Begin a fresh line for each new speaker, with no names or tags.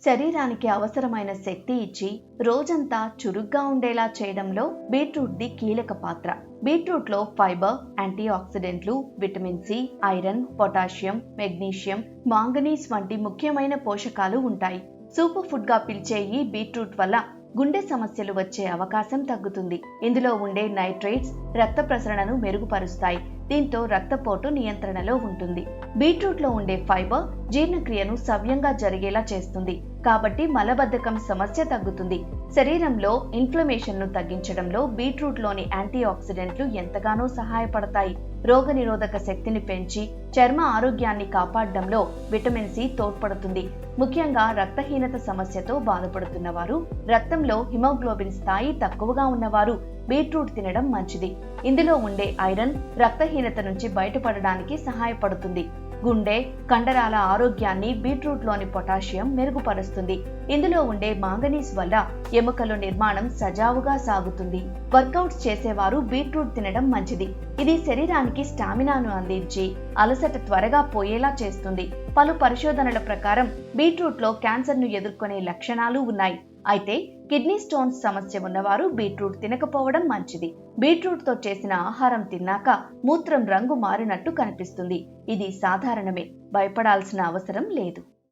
శరీరానికి అవసరమైన శక్తి ఇచ్చి రోజంతా చురుగ్గా ఉండేలా చేయడంలో బీట్రూట్ది కీలక పాత్ర. బీట్రూట్లో ఫైబర్, యాంటీ ఆక్సిడెంట్లు, vitamin C, iron, potassium, magnesium, manganese వంటి ముఖ్యమైన పోషకాలు ఉంటాయి. సూపర్ ఫుడ్ గా పిలిచే ఈ బీట్రూట్ వల్ల గుండె సమస్యలు వచ్చే అవకాశం తగ్గుతుంది. ఇందులో ఉండే నైట్రేట్స్ రక్త ప్రసరణను మెరుగుపరుస్తాయి. దీంతో రక్తపోటు నియంత్రణలో ఉంటుంది. బీట్రూట్ లో ఉండే ఫైబర్ జీర్ణక్రియను సవ్యంగా జరిగేలా చేస్తుంది. కాబట్టి మలబద్ధకం సమస్య తగ్గుతుంది. శరీరంలో ఇన్ఫ్లమేషన్ ను తగ్గించడంలో బీట్రూట్ లోని యాంటీ ఆక్సిడెంట్లు ఎంతగానో సహాయపడతాయి. రోగనిరోధక శక్తిని పెంచి చర్మ ఆరోగ్యాన్ని కాపాడడంలో విటమిన్ సి తోడ్పడుతుంది. ముఖ్యంగా రక్తహీనత సమస్యతో బాధపడుతున్న వారు, రక్తంలో హిమోగ్లోబిన్ స్థాయి తక్కువగా ఉన్నవారు బీట్రూట్ తినడం మంచిది. ఇందులో ఉండే ఐరన్ రక్తహీనత నుంచి బయటపడడానికి సహాయపడుతుంది. గుండె, కండరాల ఆరోగ్యాన్ని బీట్రూట్ లోని పొటాషియం మెరుగుపరుస్తుంది. ఇందులో ఉండే మాంగనీస్ వల్ల ఎముకల నిర్మాణం సజావుగా సాగుతుంది. వర్కౌట్స్ చేసేవారు బీట్రూట్ తినడం మంచిది. ఇది శరీరానికి స్టామినాను అందించి అలసట త్వరగా పోయేలా చేస్తుంది. పలు పరిశోధనల ప్రకారం బీట్రూట్ లో క్యాన్సర్ ను ఎదుర్కొనే లక్షణాలు ఉన్నాయి. అయితే కిడ్నీ స్టోన్స్ సమస్య ఉన్నవారు బీట్రూట్ తినకపోవడం మంచిది. బీట్రూట్ తో చేసిన ఆహారం తిన్నాక మూత్రం రంగు మారినట్టు కనిపిస్తుంది. ఇది సాధారణమే, భయపడాల్సిన అవసరం లేదు.